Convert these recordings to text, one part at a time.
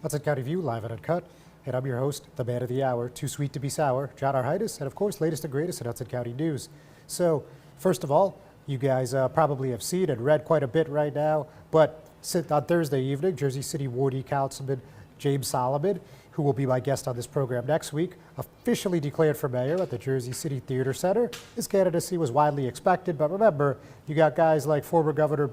Hudson County View, live at Uncut. And I'm your host, the man of the hour, too sweet to be sour, John Arhitis, and of course, latest and greatest in Hudson County news. So, first of all, you guys probably have seen and read quite a bit right now, but on Thursday evening, Jersey City Ward Councilman James Solomon, who will be my guest on this program next week, officially declared for mayor at the Jersey City Theater Center. His candidacy was widely expected, but remember, you got guys like former Governor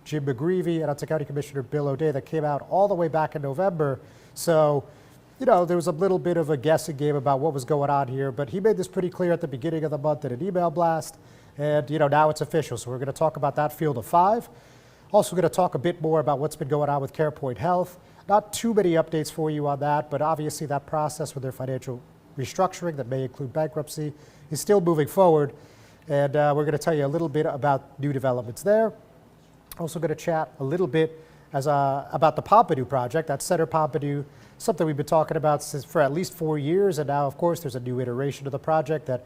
Jim McGreevey and Hudson County Commissioner Bill O'Day that came out all the way back in November. So, you know, there was a little bit of a guessing game about what was going on here, but he made this pretty clear at the beginning of the month in an email blast. And, you know, now it's official. So we're going to talk about that field of five. Also going to talk a bit more about what's been going on with CarePoint Health. Not too many updates for you on that, but obviously that process with their financial restructuring that may include bankruptcy is still moving forward. And we're going to tell you a little bit about new developments there. Also going to chat a little bit about the Pompidou project, that Center Pompidou, something we've been talking about for at least 4 years. And now, of course, there's a new iteration of the project that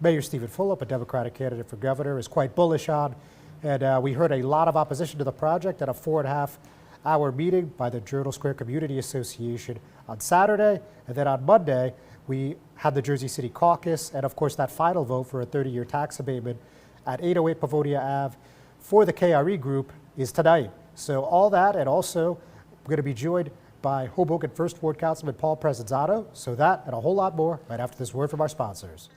Mayor Stephen Fulop, a Democratic candidate for governor, is quite bullish on. And we heard a lot of opposition to the project at a 4.5-hour meeting by the Journal Square Community Association on Saturday. And then on Monday, we had the Jersey City caucus and, of course, that final vote for a 30-year tax abatement at 808 Pavonia Ave for the KRE group is tonight. So all that, and also we're going to be joined by Hoboken 1st Ward Councilman Paul Presinzano. So that and a whole lot more right after this word from our sponsors.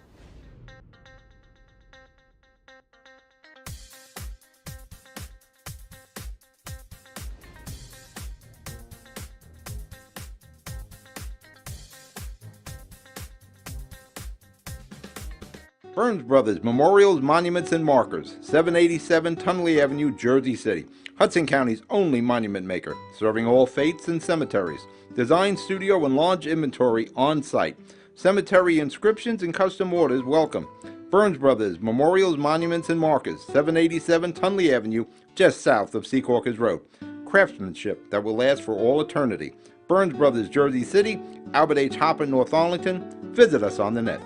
Burns Brothers Memorials, Monuments, and Markers, 787 Tunley Avenue, Jersey City. Hudson County's only monument maker, serving all faiths and cemeteries. Design, studio, and large inventory on site. Cemetery inscriptions and custom orders welcome. Burns Brothers Memorials, Monuments, and Markers, 787 Tunley Avenue, just south of Secaucus Road. Craftsmanship that will last for all eternity. Burns Brothers, Jersey City, Albert H. Hopper, North Arlington. Visit us on the net.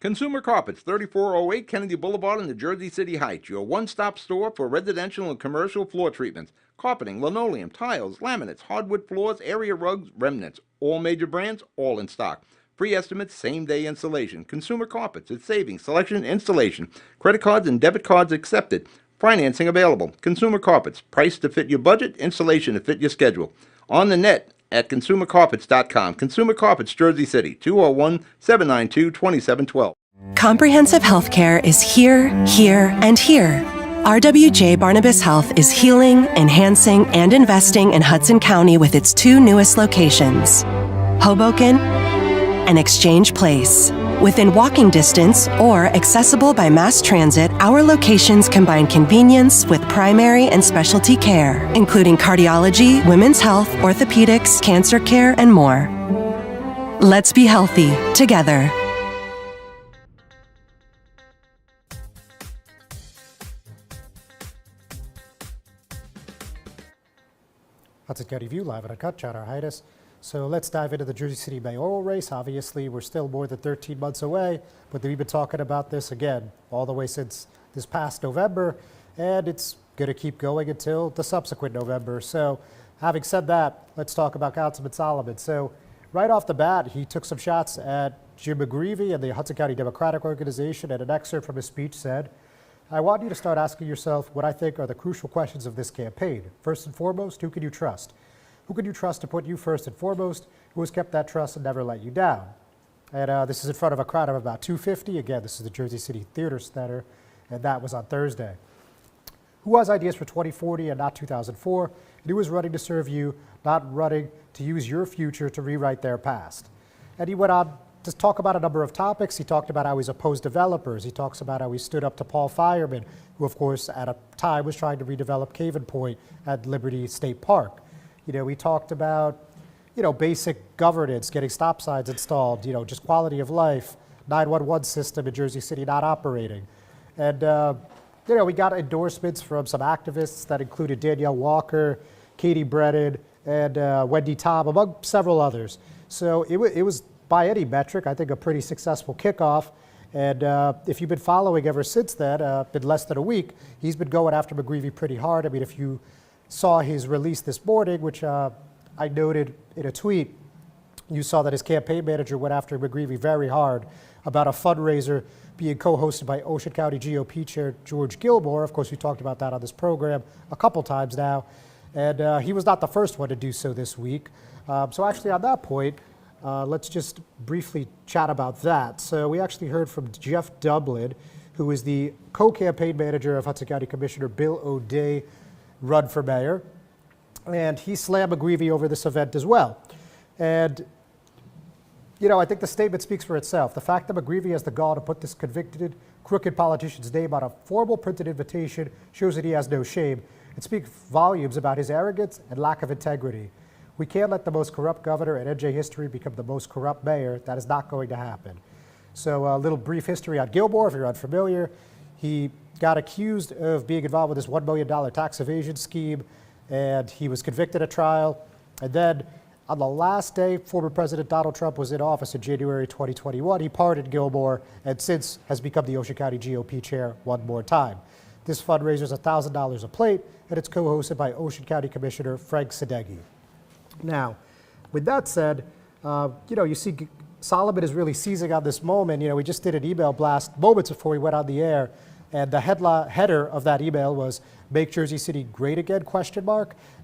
Consumer Carpets, 3408 Kennedy Boulevard in the Jersey City Heights, your one-stop store for residential and commercial floor treatments, carpeting, linoleum, tiles, laminates, hardwood floors, area rugs, remnants, all major brands, all in stock. Free estimates, same-day installation. Consumer Carpets, it's savings, selection, installation. Credit cards and debit cards accepted. Financing available. Consumer Carpets, price to fit your budget, installation to fit your schedule. On the net at consumercarpets.com. Consumer Carpets, Jersey City, 201-792-2712. Comprehensive healthcare is here, and here. RWJ Barnabas Health is healing, enhancing, and investing in Hudson County with its 2 newest locations, Hoboken and Exchange Place. Within walking distance or accessible by mass transit, our locations combine convenience with primary and specialty care, including cardiology, women's health, orthopedics, cancer care, and more. Let's be healthy together. Hudson County View, live at Uncut, John Arhitis. So let's dive into the Jersey City mayoral race. Obviously, we're still more than 13 months away, but we've been talking about this again all the way since this past November, and it's going to keep going until the subsequent November. So having said that, let's talk about Councilman Solomon. So right off the bat, he took some shots at Jim McGreevey and the Hudson County Democratic Organization, and an excerpt from his speech said, "I want you to start asking yourself what I think are the crucial questions of this campaign. First and foremost, who can you trust? Who can you trust to put you first and foremost? Who has kept that trust and never let you down?" And this is in front of a crowd of about 250. Again, this is the Jersey City Theater Center, and that was on Thursday. Who has ideas for 2040 and not 2004? And who is running to serve you, not running to use your future to rewrite their past? And he went on to talk about a number of topics. He talked about how he's opposed developers. He talks about how he stood up to Paul Fireman, who, of course, at a time was trying to redevelop Caven Point at Liberty State Park. You know, we talked about, you know, basic governance, getting stop signs installed, you know, just quality of life, 911 system in Jersey City not operating. And, you know, we got endorsements from some activists that included Danielle Walker, Katie Brennan, and Wendy Tom, among several others. So it was, by any metric, I think a pretty successful kickoff. And if you've been following ever since then, been less than a week, he's been going after McGreevey pretty hard. I mean, if you saw his release this morning, which I noted in a tweet, you saw that his campaign manager went after McGreevey very hard about a fundraiser being co-hosted by Ocean County GOP Chair George Gilmore. Of course, we talked about that on this program a couple times now. And he was not the first one to do so this week. So actually on that point, let's just briefly chat about that. So we actually heard from Jeff Dublin, who is the co-campaign manager of Hudson County Commissioner Bill O'Day, run for mayor. And he slammed McGreevey over this event as well. And, you know, I think the statement speaks for itself. The fact that McGreevey has the gall to put this convicted, crooked politician's name on a formal printed invitation shows that he has no shame. It speaks volumes about his arrogance and lack of integrity. We can't let the most corrupt governor in NJ history become the most corrupt mayor. That is not going to happen. So a little brief history on Gilmore, if you're unfamiliar. He got accused of being involved with this $1 million tax evasion scheme, and he was convicted at trial. And then on the last day former President Donald Trump was in office in January 2021, he pardoned Gilmore and since has become the Ocean County GOP chair one more time. This fundraiser is $1,000 a plate, and it's co-hosted by Ocean County Commissioner Frank Sadeghi. Now, with that said, you know, you see Solomon is really seizing on this moment. You know, we just did an email blast moments before we went on the air, and the header of that email was "Make Jersey City Great Again?" ?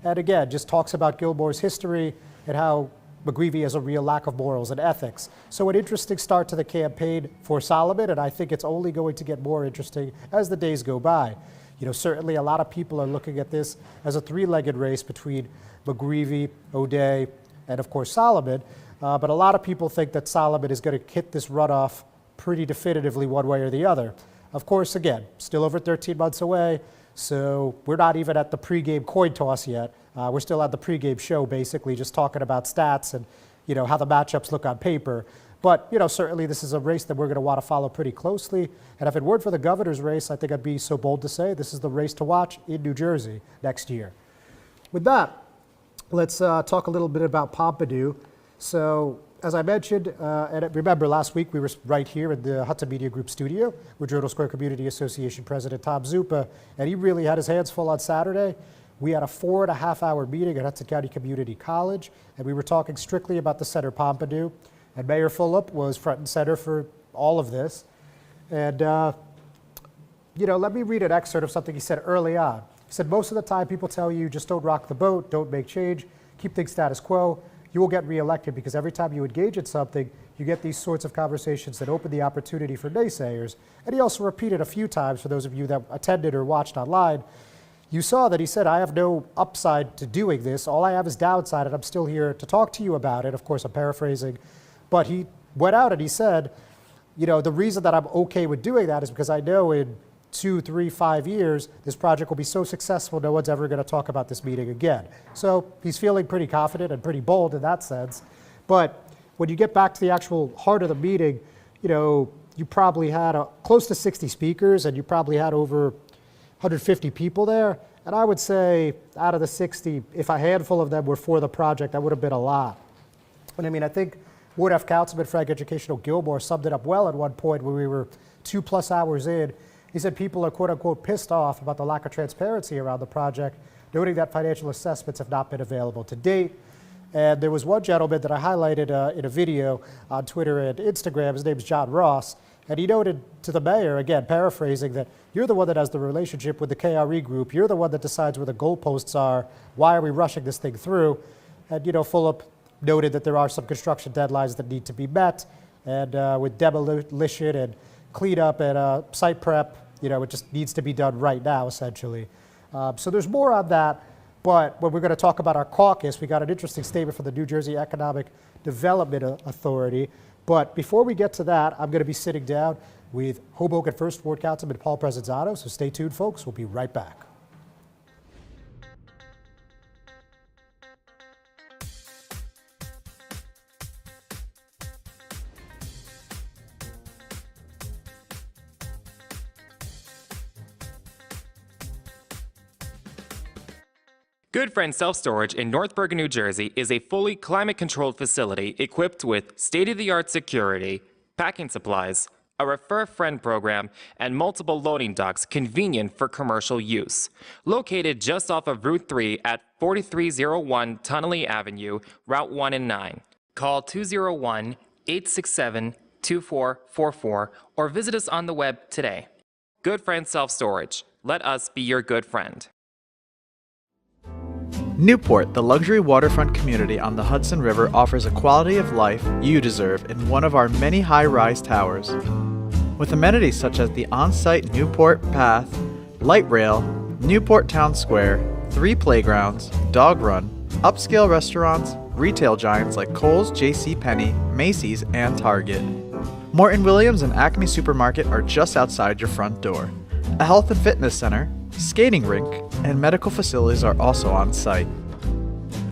And again, just talks about Gilmore's history and how McGreevey has a real lack of morals and ethics. So an interesting start to the campaign for Solomon, and I think it's only going to get more interesting as the days go by. You know, certainly a lot of people are looking at this as a three-legged race between McGreevey, O'Day, and of course Solomon. But a lot of people think that Solomon is going to hit this runoff pretty definitively one way or the other. Of course, again, still over 13 months away, so we're not even at the pregame coin toss yet. We're still at the pregame show, basically, just talking about stats and, you know, how the matchups look on paper. But, you know, certainly this is a race that we're going to want to follow pretty closely. And if it weren't for the governor's race, I think I'd be so bold to say this is the race to watch in New Jersey next year. With that, let's talk a little bit about Pompano. So, as I mentioned, and remember last week we were right here in the Hudson Media Group studio with Journal Square Community Association President Tom Zupa, and he really had his hands full on Saturday. We had a 4.5-hour meeting at Hudson County Community College, and we were talking strictly about the Center Pompano, and Mayor Fulop was front and center for all of this. And, you know, let me read an excerpt of something he said early on. He said, "Most of the time people tell you just don't rock the boat, don't make change, keep things status quo. You will get reelected because every time you engage in something, you get these sorts of conversations that open the opportunity for naysayers." And he also repeated a few times, for those of you that attended or watched online, you saw that he said, "I have no upside to doing this. All I have is downside, and I'm still here to talk to you about it." Of course, I'm paraphrasing. But he went out and he said, you know, the reason that I'm okay with doing that is because I know in 2, 3, 5 years, this project will be so successful, no one's ever going to talk about this meeting again. So he's feeling pretty confident and pretty bold in that sense. But when you get back to the actual heart of the meeting, you know, you probably had close to 60 speakers, and you probably had over 150 people there. And I would say out of the 60, if a handful of them were for the project, that would have been a lot. And I mean, I think Ward Councilman Frank Educational Gilmore summed it up well at one point when we were 2+ hours in. He said people are quote unquote pissed off about the lack of transparency around the project, noting that financial assessments have not been available to date. And there was one gentleman that I highlighted in a video on Twitter and Instagram. His name is John Ross. And he noted to the mayor, again, paraphrasing, that you're the one that has the relationship with the KRE group. You're the one that decides where the goalposts are. Why are we rushing this thing through? And, you know, Fulop noted that there are some construction deadlines that need to be met. And with demolition and cleanup and site prep, you know, it just needs to be done right now, essentially. So there's more on that. But when we're going to talk about our caucus, we got an interesting statement from the New Jersey Economic Development Authority. But before we get to that, I'm going to be sitting down with Hoboken 1st Ward Councilman Paul Presinzano. So stay tuned, folks. We'll be right back. Good Friend Self Storage in North Bergen, New Jersey is a fully climate-controlled facility equipped with state-of-the-art security, packing supplies, a Refer a Friend program, and multiple loading docks convenient for commercial use. Located just off of Route 3 at 4301 Tunnelly Avenue, Route 1 and 9. Call 201-867-2444 or visit us on the web today. Good Friend Self-Storage. Let us be your good friend. Newport, the luxury waterfront community on the Hudson River, offers a quality of life you deserve in one of our many high-rise towers. With amenities such as the on-site Newport Path, light rail, Newport Town Square, 3 playgrounds, dog run, upscale restaurants, retail giants like Kohl's, JCPenney, Macy's, and Target. Morton Williams and Acme Supermarket are just outside your front door. A health and fitness center, skating rink, and medical facilities are also on site.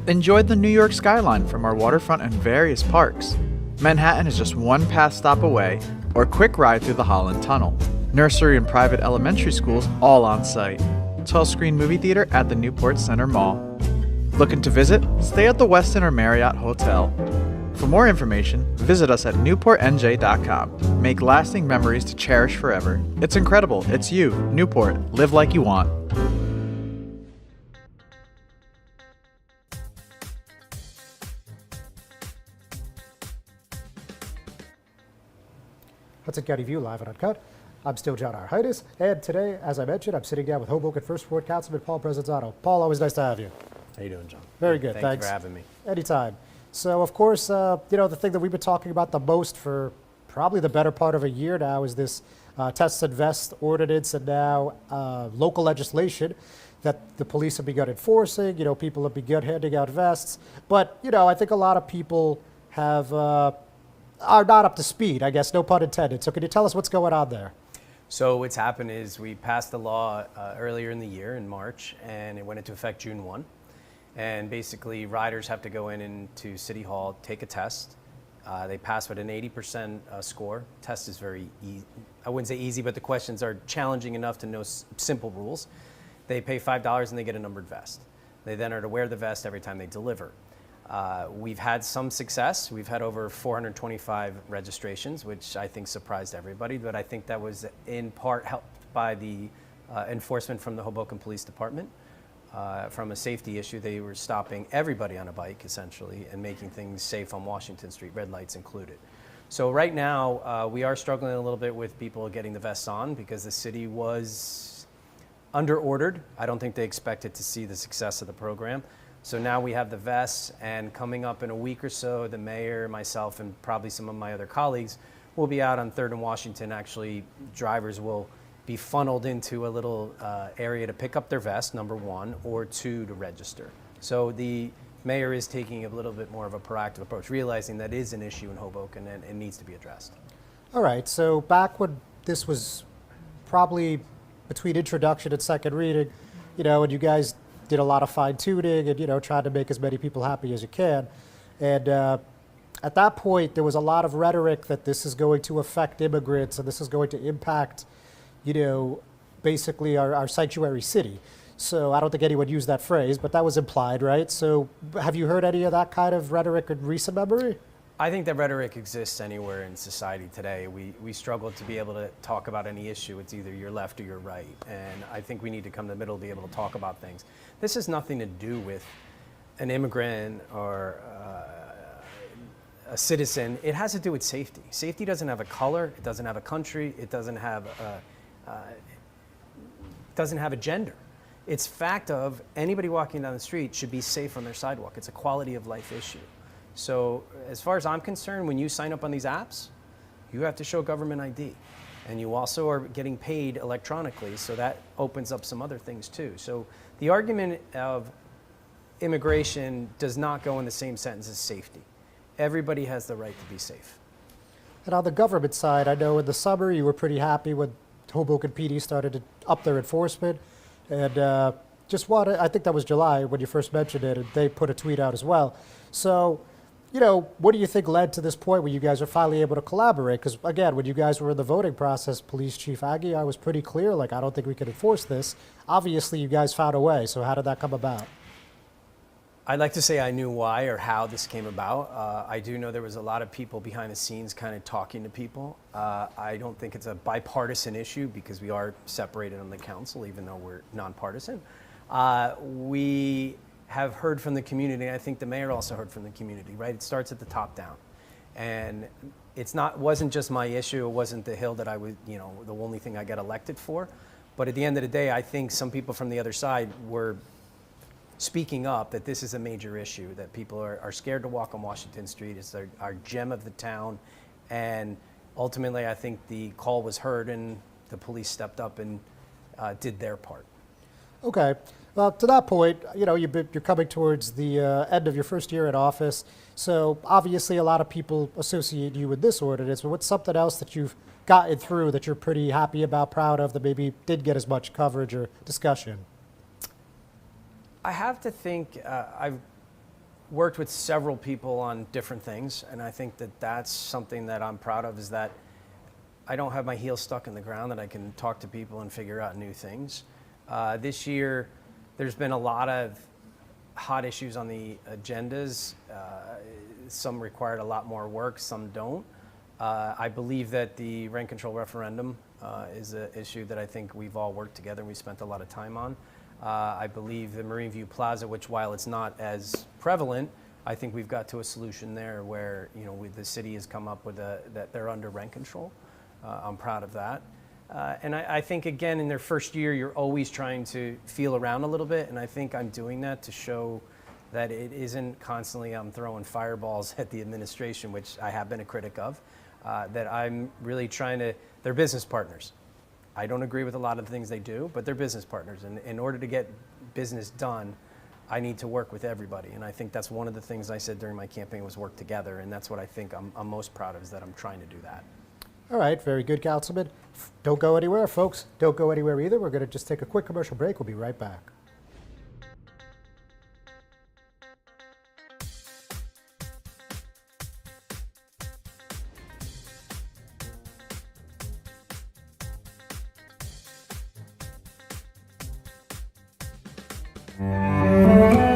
Enjoy the New York skyline from our waterfront and various parks. Manhattan is just one path stop away, or a quick ride through the Holland Tunnel. Nursery and private elementary schools all on site. 12-screen movie theater at the Newport Center Mall. Looking to visit? Stay at the Westin or Marriott Hotel. For more information, visit us at newportnj.com. Make lasting memories to cherish forever. It's incredible. It's you, Newport. Live like you want. Hudson County View live and uncut. I'm still John Arhitis, and today, as I mentioned, I'm sitting down with Hoboken First Ward Councilman Paul Presinzano. Paul, always nice to have you. How you doing, John? Very good, Thanks thanks. for having me. Anytime. So, of course, the thing that we've been talking about the most for probably the better part of a year now is this test and vest ordinance and now local legislation that the police have begun enforcing. People have begun handing out vests. But, I think a lot of people are not up to speed, I guess, no pun intended. So can you tell us what's going on there? So what's happened is we passed the law earlier in the year, in March, and it went into effect June 1. And basically, riders have to go into City Hall, take a test. They pass with an 80% score. Test is very easy. I wouldn't say easy, but the questions are challenging enough to know simple rules. They pay $5 and they get a numbered vest. They then are to wear the vest every time they deliver. We've had some success. We've had over 425 registrations, which I think surprised everybody, but I think that was in part helped by the enforcement from the Hoboken Police Department. From a safety issue, they were stopping everybody on a bike, essentially, and making things safe on Washington Street, red lights included. So right now, we are struggling a little bit with people getting the vests on because the city was under-ordered. I don't think they expected to see the success of the program. So now we have the vests, and coming up in a week or so, the mayor, myself, and probably some of my other colleagues will be out on 3rd and Washington. Actually, drivers will be funneled into a little area to pick up their vest, number 1, or 2, to register. So the mayor is taking a little bit more of a proactive approach, realizing that is an issue in Hoboken and it needs to be addressed. All right, so back when this was probably between introduction and second reading, and you guys did a lot of fine tuning and, tried to make as many people happy as you can. And at that point, there was a lot of rhetoric that this is going to affect immigrants and this is going to impact, basically our sanctuary city. So I don't think anyone used that phrase, but that was implied, right? So have you heard any of that kind of rhetoric in recent memory? I think that rhetoric exists anywhere in society today. We struggle to be able to talk about any issue. It's either you're left or you're right. And I think we need to come to the middle to be able to talk about things. This has nothing to do with an immigrant or a citizen. It has to do with safety. Safety doesn't have a color. It doesn't have a country. It doesn't have a gender. It's fact of anybody walking down the street should be safe on their sidewalk. It's a quality of life issue. So as far as I'm concerned, when you sign up on these apps, you have to show government ID. And you also are getting paid electronically, so that opens up some other things too. So the argument of immigration does not go in the same sentence as safety. Everybody has the right to be safe. And on the government side, I know in the summer you were pretty happy when Hoboken PD started to up their enforcement. And I think that was July when you first mentioned it, and they put a tweet out as well. So, what do you think led to this point where you guys are finally able to collaborate? Because again, when you guys were in the voting process, Police Chief Aggie, I was pretty clear, I don't think we can enforce this. Obviously, you guys found a way. So how did that come about? I'd like to say I knew why or how this came about. I do know there was a lot of people behind the scenes kind of talking to people. I don't think it's a bipartisan issue because we are separated on the council, even though we're nonpartisan. We have heard from the community. I think the mayor also heard from the community, right? It starts at the top down. And wasn't just my issue. It wasn't the hill that I was, the only thing I got elected for. But at the end of the day, I think some people from the other side were speaking up that this is a major issue, that people are scared to walk on Washington Street. It's our gem of the town. And ultimately, I think the call was heard and the police stepped up and did their part. Okay. Well, to that point, you're coming towards the end of your first year in office. So obviously a lot of people associate you with this ordinance, but what's something else that you've gotten through that you're pretty happy about, proud of, that maybe didn't get as much coverage or discussion? I have to think, I've worked with several people on different things, and I think that that's something that I'm proud of, is that I don't have my heels stuck in the ground, that I can talk to people and figure out new things. This year, there's been a lot of hot issues on the agendas. Some required a lot more work, some don't. I believe that the rent control referendum is an issue that I think we've all worked together and we spent a lot of time on. I believe the Marine View Plaza, which while it's not as prevalent, I think we've got to a solution there where the city has come up with that they're under rent control. I'm proud of that. And I think, again, in their first year, you're always trying to feel around a little bit, and I think I'm doing that to show that it isn't constantly I'm throwing fireballs at the administration, which I have been a critic of, that I'm really trying to, they're business partners. I don't agree with a lot of the things they do, but they're business partners, and in order to get business done, I need to work with everybody, and I think that's one of the things I said during my campaign was work together, and that's what I think I'm most proud of, is that I'm trying to do that. All right, very good, Councilman. Don't go anywhere, folks. Don't go anywhere either. We're going to just take a quick commercial break. We'll be right back.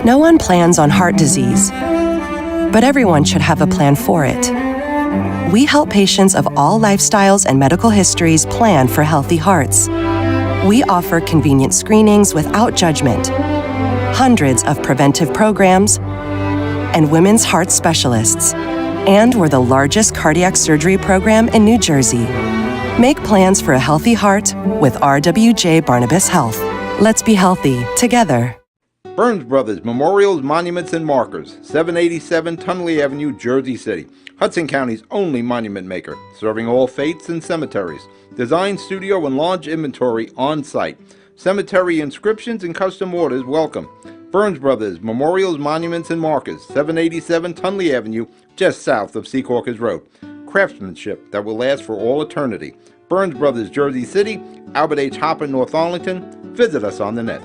No one plans on heart disease, but everyone should have a plan for it. We help patients of all lifestyles and medical histories plan for healthy hearts. We offer convenient screenings without judgment, hundreds of preventive programs, and women's heart specialists. And we're the largest cardiac surgery program in New Jersey. Make plans for a healthy heart with RWJ Barnabas Health. Let's be healthy together. Burns Brothers Memorials, Monuments, and Markers, 787 Tunley Avenue, Jersey City. Hudson County's only monument maker, serving all faiths and cemeteries. Design, studio, and large inventory on site. Cemetery inscriptions and custom orders welcome. Burns Brothers Memorials, Monuments, and Markers, 787 Tunley Avenue, just south of Secaucus Road. Craftsmanship that will last for all eternity. Burns Brothers, Jersey City, Albert H. Hopper, North Arlington. Visit us on the net.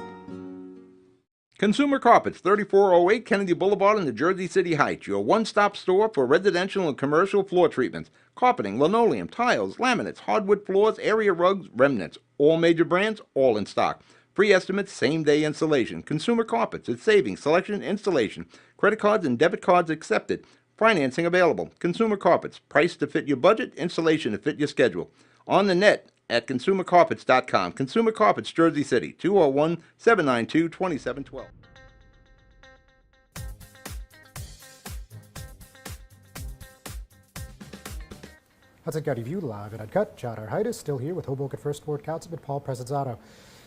Consumer Carpets, 3408 Kennedy Boulevard in the Jersey City Heights, your one-stop store for residential and commercial floor treatments, carpeting, linoleum, tiles, laminates, hardwood floors, area rugs, remnants, all major brands, all in stock. Free estimates, same-day installation. Consumer Carpets, it's savings, selection, installation. Credit cards and debit cards accepted. Financing available. Consumer Carpets, price to fit your budget, installation to fit your schedule. On the net at consumercarpets.com. Consumer Carpets, Jersey City, 201-792-2712. Hudson County View live and Uncut. John Arhidis still here with Hoboken First Ward Councilman Paul Presinzano.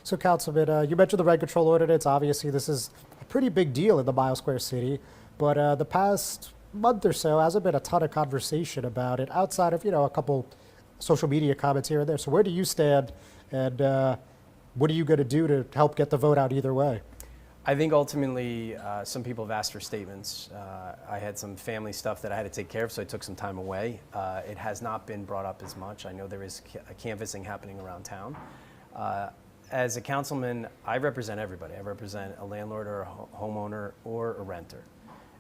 So, Councilman, you mentioned the rent control ordinance. Obviously, this is a pretty big deal in the Mile Square City, but the past month or so hasn't been a ton of conversation about it outside of, a couple social media comments here and there. So where do you stand, and what are you going to do to help get the vote out either way? I think ultimately some people have asked for statements. I had some family stuff that I had to take care of, so I took some time away. It has not been brought up as much. I know there is canvassing happening around town. As a councilman, I represent everybody. I represent a landlord or a homeowner or a renter.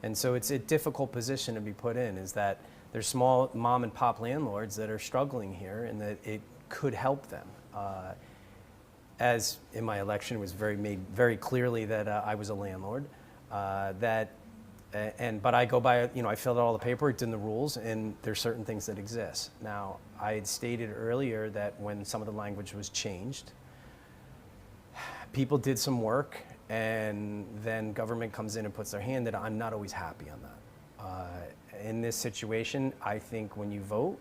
And so it's a difficult position to be put in, is that there's small mom and pop landlords that are struggling here, and that it could help them. As in my election, it was made very clearly that I was a landlord, that But I go by, I filled out all the paperwork, it's in the rules, and there's certain things that exist. Now, I had stated earlier that when some of the language was changed, people did some work, and then government comes in and puts their hand in it. I'm not always happy on that. In this situation, I think when you vote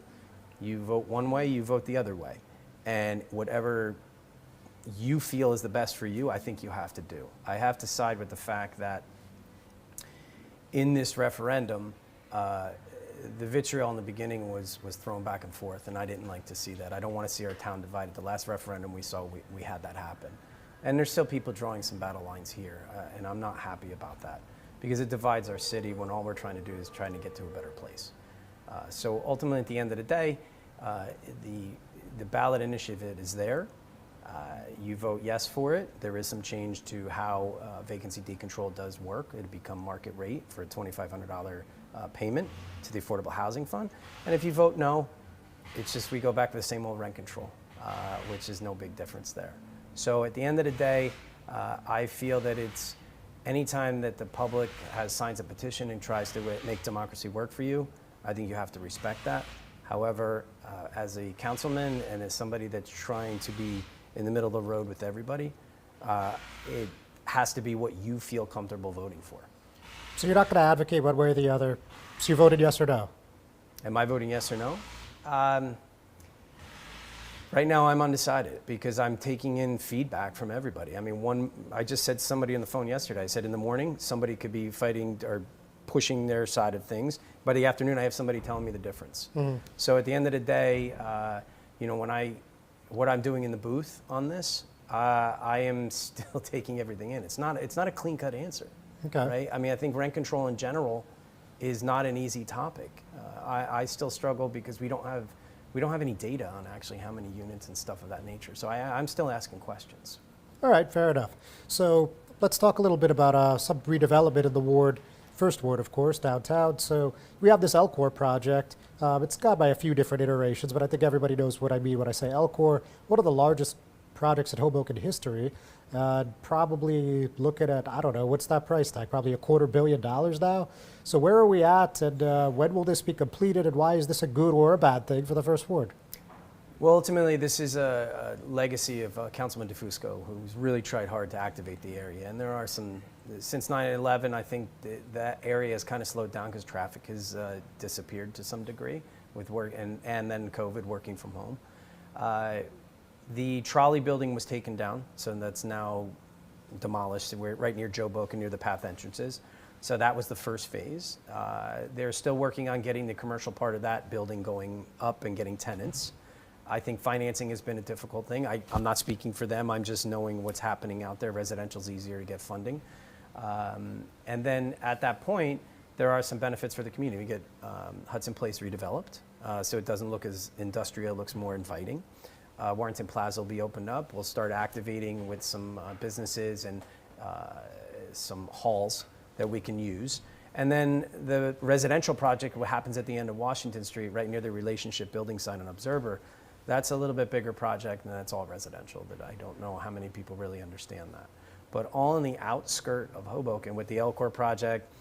one way, you vote the other way. And whatever you feel is the best for you, I think you have to do. I have to side with the fact that in this referendum, the vitriol in the beginning was thrown back and forth, and I didn't like to see that. I don't want to see our town divided. The last referendum we saw, we had that happen. And there's still people drawing some battle lines here, and I'm not happy about that, because it divides our city when all we're trying to do is trying to get to a better place. So ultimately, at the end of the day, the ballot initiative is there. You vote yes for it. There is some change to how vacancy decontrol does work. It'll become market rate for a $2,500 payment to the Affordable Housing Fund. And if you vote no, it's just we go back to the same old rent control, which is no big difference there. So at the end of the day, I feel that it's anytime that the public signs a petition and tries to make democracy work for you, I think you have to respect that. However, as a councilman and as somebody that's trying to be in the middle of the road with everybody, it has to be what you feel comfortable voting for. So you're not going to advocate one way or the other. So you voted yes or no? Am I voting yes or no? Right now I'm undecided because I'm taking in feedback from everybody. I mean, I just said to somebody on the phone yesterday, I said in the morning, somebody could be fighting or pushing their side of things. By the afternoon, I have somebody telling me the difference. Mm-hmm. So at the end of the day, what I'm doing in the booth on this, I am still taking everything in. It's not a clean-cut answer, okay. Right? I mean, I think rent control in general is not an easy topic. I still struggle because we don't have any data on actually how many units and stuff of that nature. So I'm still asking questions. All right, fair enough. So let's talk a little bit about some redevelopment in the ward. First ward, of course, downtown. So we have this LCOR project. It's gone by a few different iterations, but I think everybody knows what I mean when I say LCOR. One of the largest projects in Hoboken history. Probably looking at, I don't know, what's that price tag? Probably $250 million now. So where are we at, and when will this be completed, and why is this a good or a bad thing for the first ward? Well, ultimately, this is a legacy of Councilman DeFusco, who's really tried hard to activate the area. And there are some, since 9/11, I think that area has kind of slowed down because traffic has disappeared to some degree with work, and then COVID, working from home. The trolley building was taken down, so that's now demolished. We're right near Hoboken, near the path entrances. So that was the first phase. They're still working on getting the commercial part of that building going up and getting tenants. I think financing has been a difficult thing. I'm not speaking for them. I'm just knowing what's happening out there. Residential is easier to get funding. And then at that point, there are some benefits for the community. We get Hudson Place redeveloped, so it doesn't look as industrial, it looks more inviting. Warrington Plaza will be opened up. We'll start activating with some businesses and some halls that we can use. And then the residential project, what happens at the end of Washington Street, right near the Relationship Building sign on Observer, that's a little bit bigger project, and that's all residential, that I don't know how many people really understand that. But all in the outskirt of Hoboken with the LCOR project,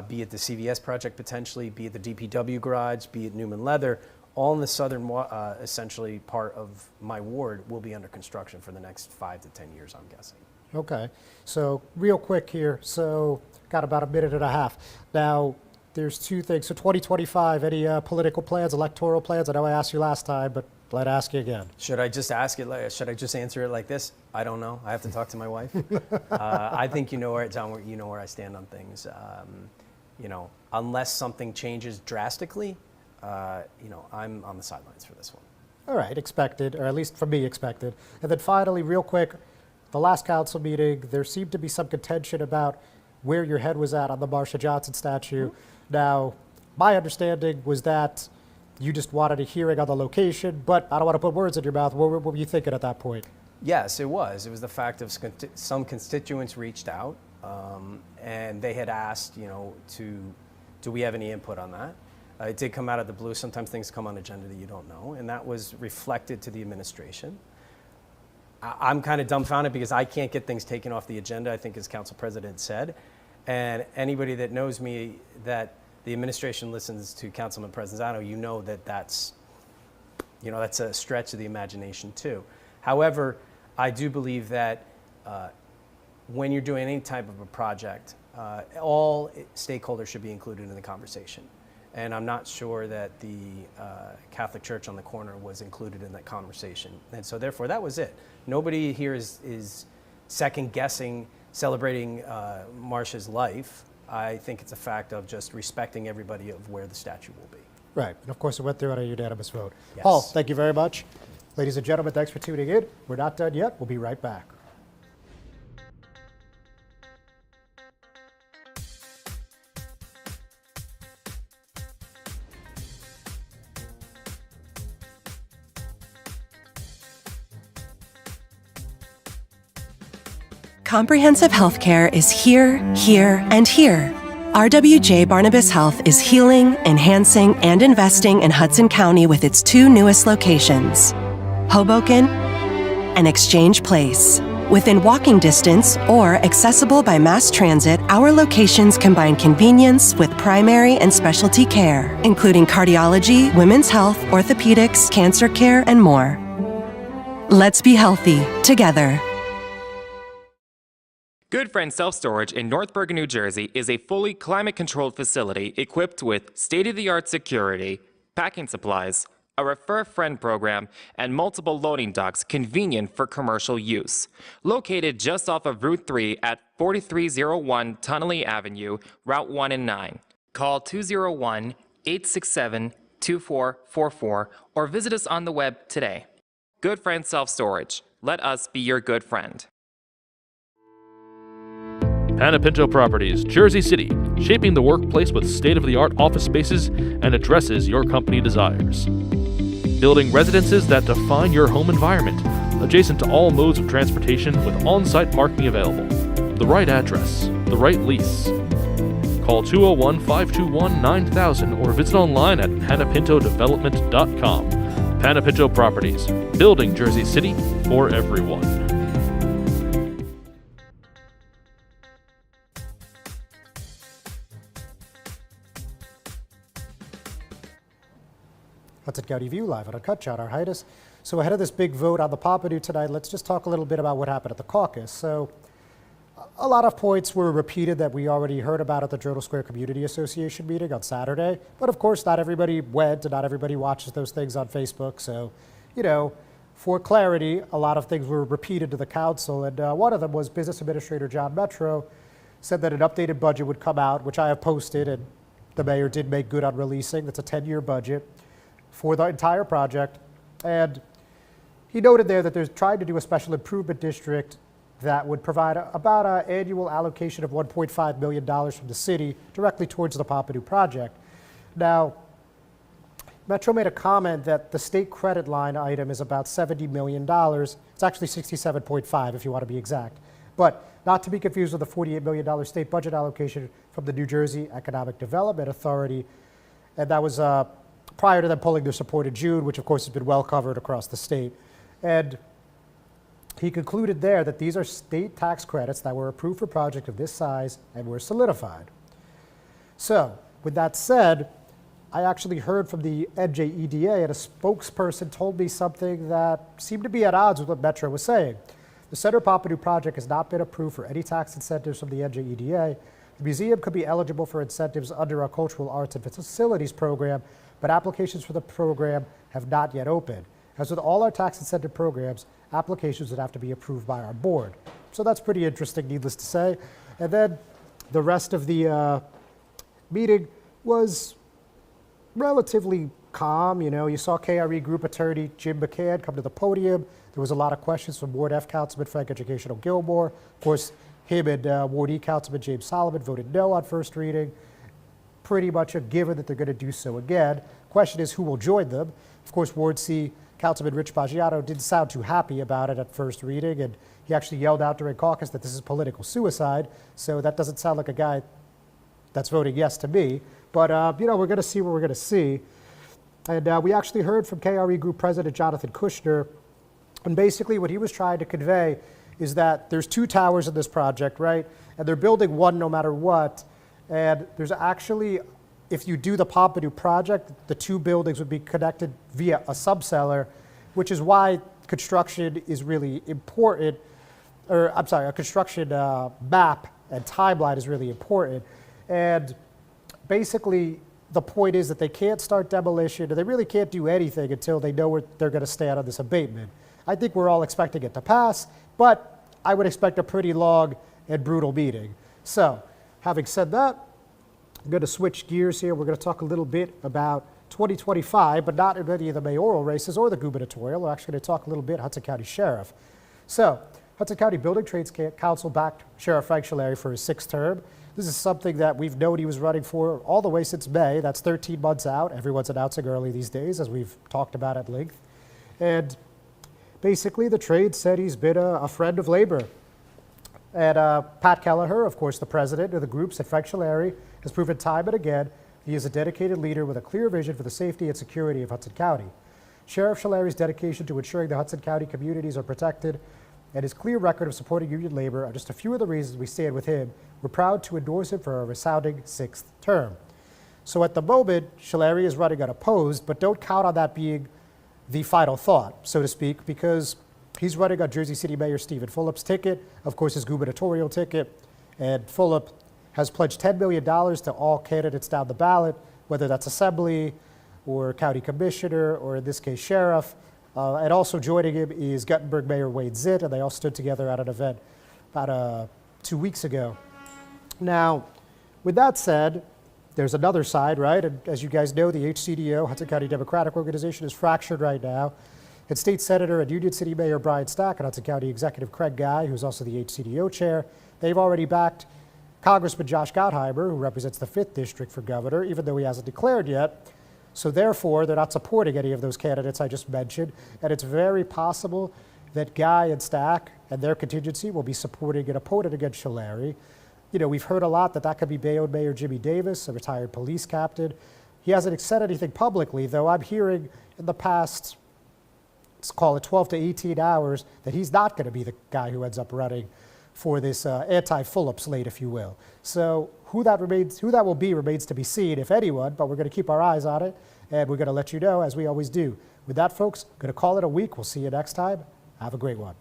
be it the CVS project potentially, be it the DPW garage, be it Newman Leather, all in the southern, essentially, part of my ward will be under construction for the next 5 to 10 years, I'm guessing. Okay, so real quick here. So got about a minute and a half. Now, there's two things. So 2025, any political plans, electoral plans? I know I asked you last time, but I'd ask you again. Should I just ask it? Should I just answer it like this? I don't know. I have to talk to my wife. I think you know where, John, you know where I stand on things. Unless something changes drastically, I'm on the sidelines for this one. All right, expected, or at least from me, expected. And then finally, real quick, the last council meeting, there seemed to be some contention about where your head was at on the Marsha Johnson statue. Mm-hmm. Now, my understanding was that you just wanted a hearing on the location, but I don't want to put words in your mouth. What were you thinking at that point? Yes, it was. It was the fact of some constituents reached out, and they had asked, do we have any input on that? It did come out of the blue. Sometimes things come on agenda that you don't know, and that was reflected to the administration. I'm kind of dumbfounded because I can't get things taken off the agenda, I think, as Council President said. And anybody that knows me, that the administration listens to Councilman Presinzano, you know that that's a stretch of the imagination too. However, I do believe that when you're doing any type of a project, all stakeholders should be included in the conversation. And I'm not sure that the Catholic Church on the corner was included in that conversation. And so therefore, that was it. Nobody here is second guessing, celebrating Marcia's life. I think it's a fact of just respecting everybody of where the statue will be. Right, and of course it went through on a unanimous vote. Yes. Paul, thank you very much. Ladies and gentlemen, thanks for tuning in. We're not done yet. We'll be right back. Comprehensive healthcare is here, here, and here. RWJ Barnabas Health is healing, enhancing, and investing in Hudson County with its two newest locations, Hoboken and Exchange Place. Within walking distance or accessible by mass transit, our locations combine convenience with primary and specialty care, including cardiology, women's health, orthopedics, cancer care, and more. Let's be healthy together. Good Friend Self Storage in North Bergen, New Jersey is a fully climate-controlled facility equipped with state-of-the-art security, packing supplies, a Refer Friend program, and multiple loading docks convenient for commercial use. Located just off of Route 3 at 4301 Tunnelly Avenue, Route 1 and 9. Call 201-867-2444 or visit us on the web today. Good Friend Self Storage. Let us be your good friend. Panapinto Properties, Jersey City, shaping the workplace with state-of-the-art office spaces and addresses your company desires. Building residences that define your home environment, adjacent to all modes of transportation with on-site parking available. The right address, the right lease. Call 201-521-9000 or visit online at panapintodevelopment.com. Panapinto Properties, building Jersey City for everyone. Hudson County View live on Uncut, John Arhitis. So ahead of this big vote on the Pompidou tonight, let's just talk a little bit about what happened at the caucus. So a lot of points were repeated that we already heard about at the Jodel Square Community Association meeting on Saturday. But of course, not everybody went and not everybody watches those things on Facebook. So, for clarity, a lot of things were repeated to the council. And one of them was Business Administrator John Metro said that an updated budget would come out, which I have posted, and the mayor did make good on releasing. That's a 10-year budget for the entire project. And he noted there that they're trying to do a special improvement district that would provide about an annual allocation of $1.5 million from the city directly towards the Pompidou project. Now, Metro made a comment that the state credit line item is about $70 million. It's actually 67.5 if you want to be exact. But not to be confused with the $48 million state budget allocation from the New Jersey Economic Development Authority. And that was prior to them pulling their support in June, which of course has been well covered across the state. And he concluded there that these are state tax credits that were approved for projects of this size and were solidified. So, with that said, I actually heard from the NJEDA, and a spokesperson told me something that seemed to be at odds with what Metro was saying. The Center Pompidou project has not been approved for any tax incentives from the NJEDA. The museum could be eligible for incentives under our Cultural Arts and Facilities program, but applications for the program have not yet opened. As with all our tax incentive programs, applications would have to be approved by our board. So that's pretty interesting, needless to say. And then the rest of the meeting was relatively calm. You saw KRE Group Attorney Jim McCann come to the podium. There was a lot of questions from Ward F Councilman Frank Educational Gilmore. Of course, him and Ward E Councilman James Solomon voted no on first reading. Pretty much a given that they're going to do so again. Question is who will join them. Of course, Ward C Councilman Rich Baggiano didn't sound too happy about it at first reading, and he actually yelled out during caucus that this is political suicide. So that doesn't sound like a guy that's voting yes to me. But, we're going to see what we're going to see. And we actually heard from KRE Group President Jonathan Kushner, and basically what he was trying to convey is that there's 2 towers in this project, right? And they're building one no matter what. And there's actually, if you do the Pompidou project, the 2 buildings would be connected via a subcellar, which is why construction is really important, or I'm sorry, a construction map and timeline is really important. And basically, the point is that they can't start demolition, and they really can't do anything until they know where they're going to stand on this abatement. I think we're all expecting it to pass, but I would expect a pretty long and brutal meeting. So, having said that, I'm going to switch gears here. We're going to talk a little bit about 2025, but not in any of the mayoral races or the gubernatorial. We're actually going to talk a little bit Hudson County Sheriff. So, Hudson County Building Trades Council backed Sheriff Frank Scileri for his 6th term. This is something that we've known he was running for all the way since May. That's 13 months out. Everyone's announcing early these days, as we've talked about at length. And basically, the trade said he's been a friend of labor. And Pat Kelleher, of course, the president of the group, said Frank Scileri has proven time and again he is a dedicated leader with a clear vision for the safety and security of Hudson County. Sheriff Scialeri's dedication to ensuring the Hudson County communities are protected and his clear record of supporting union labor are just a few of the reasons we stand with him. We're proud to endorse him for a resounding 6th term. So at the moment, Scialeri is running unopposed, but don't count on that being the final thought, so to speak, because he's running on Jersey City Mayor Stephen Fulop's ticket, of course his gubernatorial ticket, and Fulop has pledged $10 million to all candidates down the ballot, whether that's assembly or county commissioner, or in this case, sheriff. And also joining him is Guttenberg Mayor Wade Zitt, and they all stood together at an event about 2 weeks ago. Now, with that said, there's another side, right? And as you guys know, the HCDO, Hudson County Democratic Organization, is fractured right now. And State Senator and Union City Mayor Brian Stack and Hudson County Executive Craig Guy, who's also the HCDO chair, they've already backed Congressman Josh Gottheimer, who represents the 5th District for governor, even though he hasn't declared yet. So therefore, they're not supporting any of those candidates I just mentioned. And it's very possible that Guy and Stack and their contingency will be supporting an opponent against Scileri. You know, we've heard a lot that could be Bayonne Mayor Jimmy Davis, a retired police captain. He hasn't said anything publicly, though I'm hearing in the past, let's call it 12 to 18 hours, that he's not going to be the guy who ends up running for this anti-Fulop slate, if you will. So who that will be remains to be seen, if anyone, but we're going to keep our eyes on it, and we're going to let you know, as we always do. With that, folks, I'm going to call it a week. We'll see you next time. Have a great one.